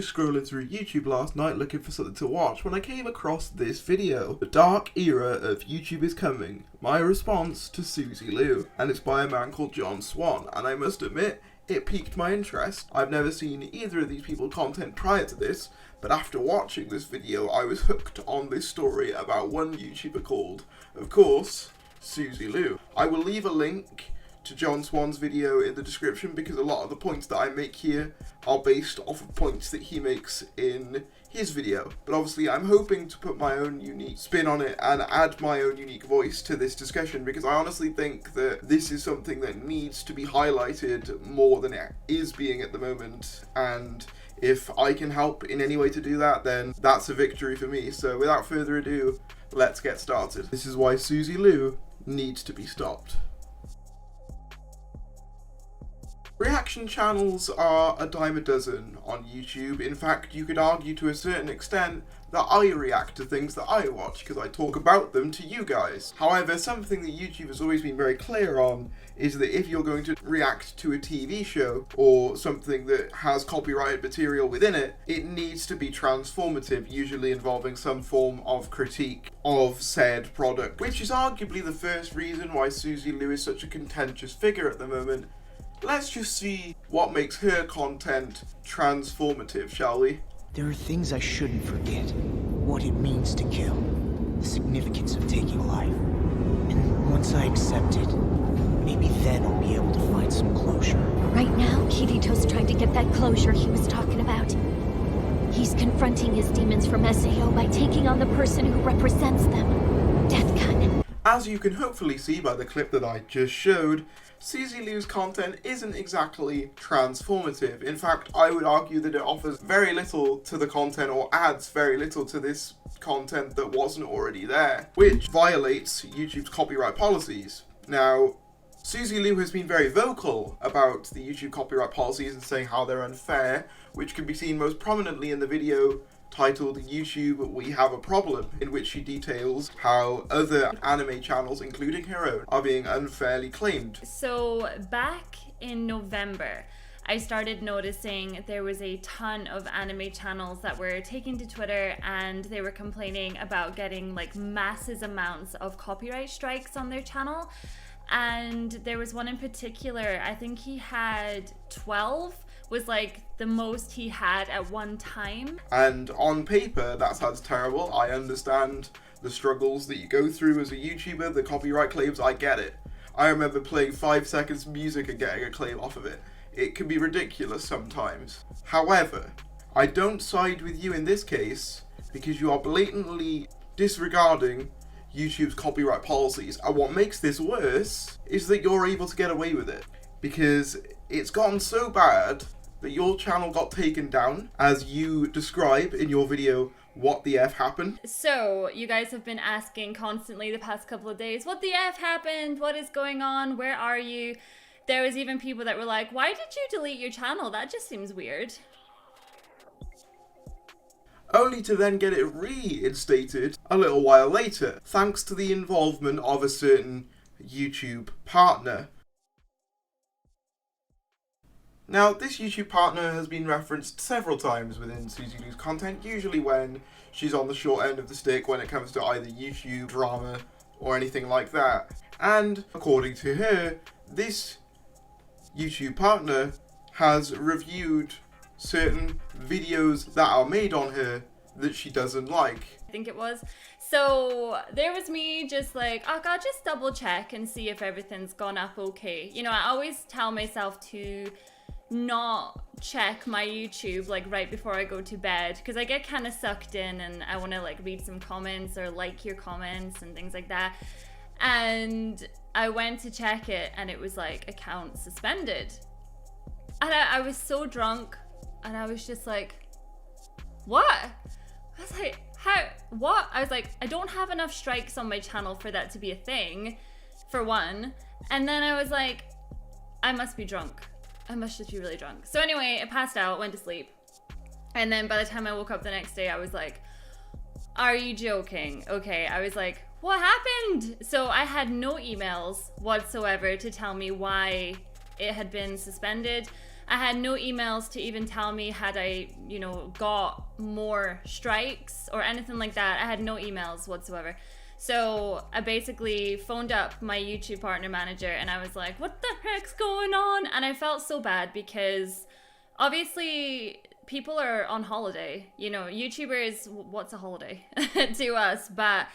just scrolling through YouTube last night looking for something to watch when I came across this video. The dark era of YouTube is coming. My response to Suzy Lu. And it's by a man called John Swan. And I must admit, it piqued my interest. I've never seen either of these people's content prior to this, but after watching this video, I was hooked on this story about one YouTuber called, of course, Suzy Lu. I will leave a link to John Swan's video in the description because a lot of the points that I make here are based off of points that he makes in his video. But obviously I'm hoping to put my own unique spin on it and add my own unique voice to this discussion because I honestly think that this is something that needs to be highlighted more than it is being at the moment, and if I can help in any way to do that, then that's a victory for me. So without further ado, let's get started. This is why Suzy Lu needs to be stopped. Reaction channels are a dime a dozen on YouTube. In fact, you could argue to a certain extent that I react to things that I watch because I talk about them to you guys. However, something that YouTube has always been very clear on is that if you're going to react to a TV show or something that has copyrighted material within it, it needs to be transformative, usually involving some form of critique of said product, which is arguably the first reason why Suzy Lu is such a contentious figure at the moment. Let's just see what makes her content transformative, shall we? There are things I shouldn't forget. What it means to kill. The significance of taking life. And once I accept it, maybe then I'll be able to find some closure. Right now, Kirito's trying to get that closure he was talking about. He's confronting his demons from SAO by taking on the person who represents them. Death Gun. As you can hopefully see by the clip that I just showed, Suzy Lu's content isn't exactly transformative. In fact, I would argue that it offers very little to the content or adds very little to this content that wasn't already there, which violates YouTube's copyright policies. Now, Suzy Lu has been very vocal about the YouTube copyright policies and saying how they're unfair, which can be seen most prominently in the video titled YouTube We Have a Problem, in which she details how other anime channels, including her own, are being unfairly claimed. So back in November, I started noticing there was a ton of anime channels that were taking to Twitter and they were complaining about getting like massive amounts of copyright strikes on their channel. And there was one in particular, I think he had 12, was like the most he had at one time. And on paper, that sounds terrible. I understand the struggles that you go through as a YouTuber, the copyright claims, I get it. I remember playing 5 seconds of music and getting a claim off of it. It can be ridiculous sometimes. However, I don't side with you in this case because you are blatantly disregarding YouTube's copyright policies. And what makes this worse is that you're able to get away with it because it's gotten so bad that your channel got taken down, as you describe in your video, What the F Happened. So, you guys have been asking constantly the past couple of days, what the F happened? What is going on? Where are you? There was even people that were like, why did you delete your channel? That just seems weird. Only to then get it reinstated a little while later, thanks to the involvement of a certain YouTube partner. Now, this YouTube partner has been referenced several times within Suzy Lu's content, usually when she's on the short end of the stick when it comes to either YouTube, drama, or anything like that. And according to her, this YouTube partner has reviewed certain videos that are made on her that she doesn't like. I think it was. So there was me just like, oh God, just double check and see if everything's gone up okay. You know, I always tell myself to not check my YouTube like right before I go to bed because I get kind of sucked in and I want to like read some comments or like your comments and things like that. And I went to check it and it was like account suspended. And I was so drunk and I was just like, what? I was like, how? What? I was like, I don't have enough strikes on my channel for that to be a thing, for one. And then I was like, I must be drunk. I must just be really drunk. So anyway, I passed out, went to sleep. And then by the time I woke up the next day, I was like, are you joking? Okay, I was like, what happened? So I had no emails whatsoever to tell me why it had been suspended. I had no emails to even tell me had I, got more strikes or anything like that. I had no emails whatsoever. So I basically phoned up my YouTube partner manager and I was like, what the heck's going on? And I felt so bad because obviously people are on holiday. YouTubers, what's a holiday to us? But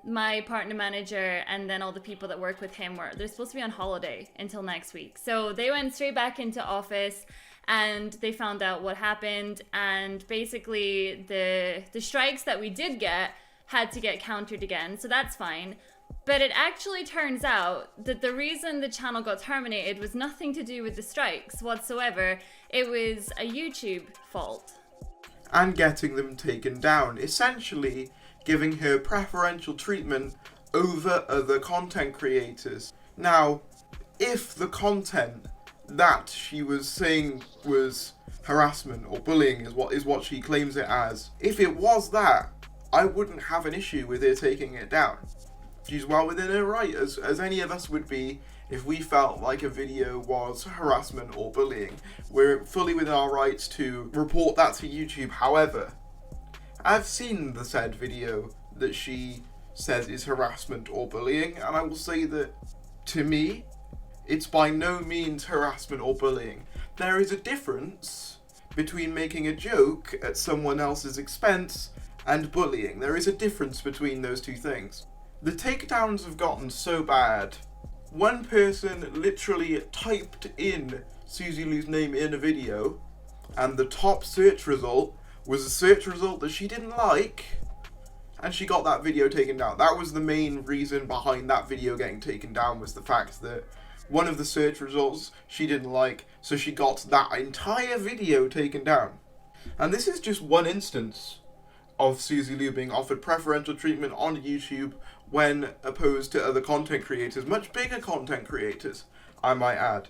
my partner manager and then all the people that work with him they're supposed to be on holiday until next week. So they went straight back into office and they found out what happened, and basically the strikes that we did get had to get countered again, so that's fine. But it actually turns out that the reason the channel got terminated was nothing to do with the strikes whatsoever. It was a YouTube fault. And getting them taken down, essentially giving her preferential treatment over other content creators. Now, if the content that she was saying was harassment or bullying is what she claims it as, if it was that, I wouldn't have an issue with her taking it down. She's well within her right, as any of us would be if we felt like a video was harassment or bullying. We're fully within our rights to report that to YouTube. However, I've seen the said video that she says is harassment or bullying, and I will say that, to me, it's by no means harassment or bullying. There is a difference between making a joke at someone else's expense and bullying. There is a difference between those two things. The takedowns have gotten so bad. One person literally typed in Suzy Lu's name in a video, and the top search result was a search result that she didn't like, and she got that video taken down. That was the main reason behind that video getting taken down, was the fact that one of the search results she didn't like, so she got that entire video taken down. And this is just one instance of Suzy Lu being offered preferential treatment on YouTube when opposed to other content creators, much bigger content creators, I might add.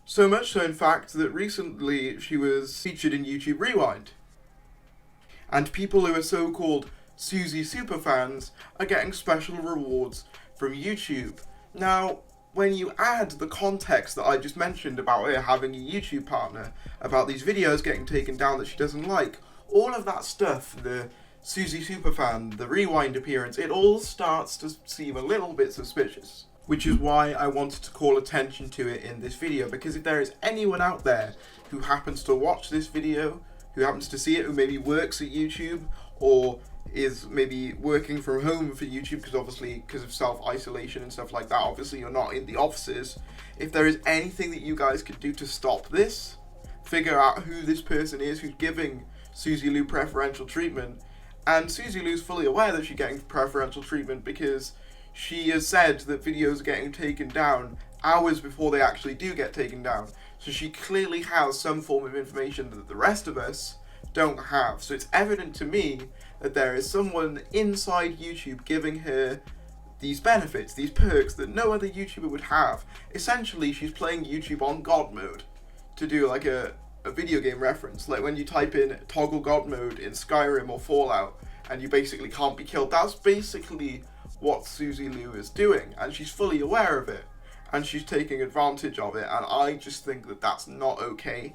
So much so, in fact, that recently she was featured in YouTube Rewind. And people who are so-called Suzy superfans are getting special rewards from YouTube. Now, when you add the context that I just mentioned about her having a YouTube partner, about these videos getting taken down that she doesn't like, all of that stuff, the Suzy superfan, the Rewind appearance, it all starts to seem a little bit suspicious. Which is why I wanted to call attention to it in this video, because if there is anyone out there who happens to watch this video, who happens to see it, who maybe works at YouTube, or is maybe working from home for YouTube, because obviously, because of self-isolation and stuff like that, obviously you're not in the offices. If there is anything that you guys could do to stop this, figure out who this person is who's giving Suzy Lu preferential treatment. And Suzy Lu's fully aware that she's getting preferential treatment because she has said that videos are getting taken down hours before they actually do get taken down. So she clearly has some form of information that the rest of us don't have. So it's evident to me that there is someone inside YouTube giving her these benefits, these perks that no other YouTuber would have. Essentially, she's playing YouTube on God mode, to do like a video game reference. Like when you type in toggle God mode in Skyrim or Fallout and you basically can't be killed. That's basically what Suzy Lu is doing, and she's fully aware of it, and she's taking advantage of it, and I just think that that's not okay.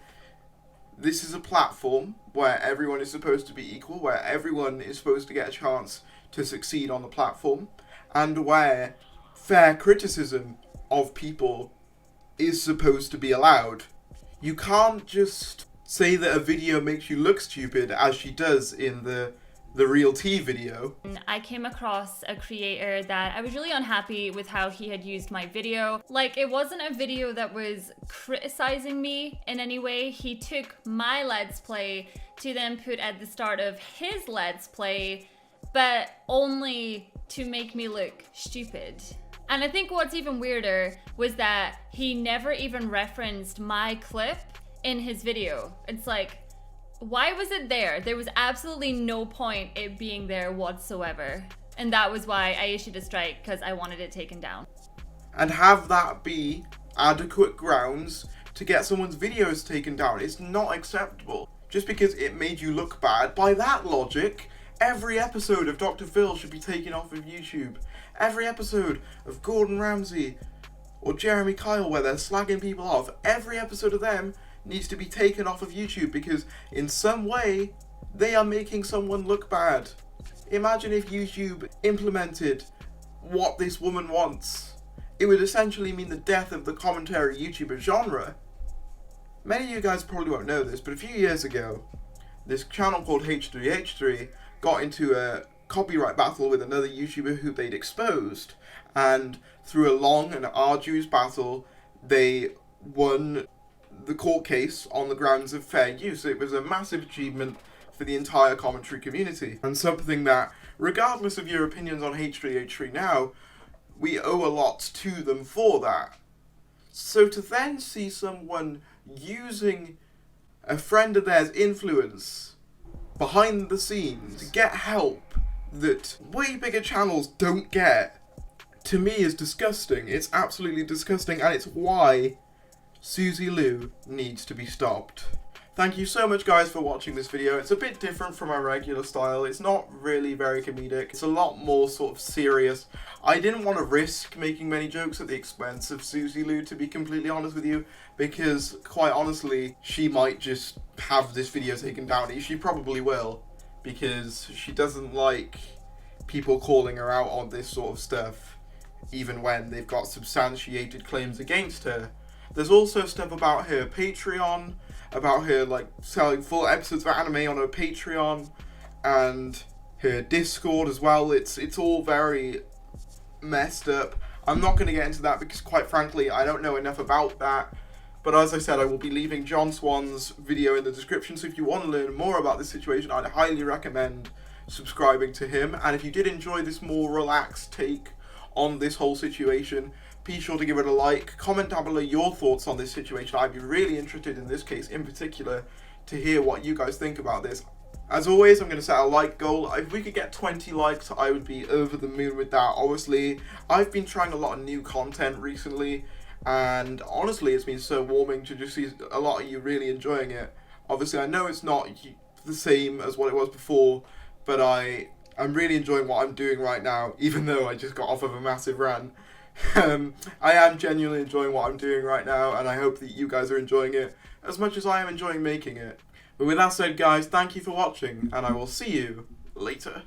This is a platform where everyone is supposed to be equal, where everyone is supposed to get a chance to succeed on the platform, and where fair criticism of people is supposed to be allowed. You can't just say that a video makes you look stupid, as she does in the Real T video. I came across a creator that I was really unhappy with how he had used my video. Like, it wasn't a video that was criticizing me in any way. He took my Let's Play to then put at the start of his Let's Play, but only to make me look stupid. And I think what's even weirder was that he never even referenced my clip in his video. It's like, why was it there? There was absolutely no point it being there whatsoever. And that was why I issued a strike, because I wanted it taken down. And have that be adequate grounds to get someone's videos taken down. It's not acceptable. Just because it made you look bad, by that logic, every episode of Dr. Phil should be taken off of YouTube. Every episode of Gordon Ramsay, or Jeremy Kyle where they're slagging people off, every episode of them needs to be taken off of YouTube because in some way they are making someone look bad. Imagine if YouTube implemented what this woman wants. It would essentially mean the death of the commentary YouTuber genre. Many of you guys probably won't know this, but a few years ago, this channel called H3H3 got into a copyright battle with another YouTuber who they'd exposed, and through a long and arduous battle, they won the court case on the grounds of fair use. It was a massive achievement for the entire commentary community, and something that, regardless of your opinions on H3H3 now, we owe a lot to them for that. So to then see someone using a friend of theirs' influence behind the scenes to get help that way bigger channels don't get, to me is disgusting. It's absolutely disgusting, and it's why Suzy Lu needs to be stopped. Thank you so much guys for watching this video. It's a bit different from my regular style. It's not really very comedic. It's a lot more sort of serious. I didn't want to risk making many jokes at the expense of Suzy Lu, to be completely honest with you, because quite honestly, she might just have this video taken down. She probably will, because she doesn't like people calling her out on this sort of stuff, even when they've got substantiated claims against her. There's also stuff about her Patreon, about her like selling full episodes of anime on her Patreon, and her Discord as well. It's all very messed up. I'm not going to get into that because quite frankly I don't know enough about that. But as I said, I will be leaving John Swan's video in the description, so if you want to learn more about this situation, I'd highly recommend subscribing to him. And if you did enjoy this more relaxed take on this whole situation, be sure to give it a like, comment down below your thoughts on this situation. I'd be really interested in this case in particular to hear what you guys think about this. As always, I'm going to set a like goal. If we could get 20 likes, I would be over the moon with that. Obviously, I've been trying a lot of new content recently, and honestly, it's been so warming to just see a lot of you really enjoying it. Obviously, I know it's not the same as what it was before, but I'm really enjoying what I'm doing right now, even though I just got off of a massive rant. I am genuinely enjoying what I'm doing right now, and I hope that you guys are enjoying it as much as I am enjoying making it. But with that said guys, thank you for watching, and I will see you later.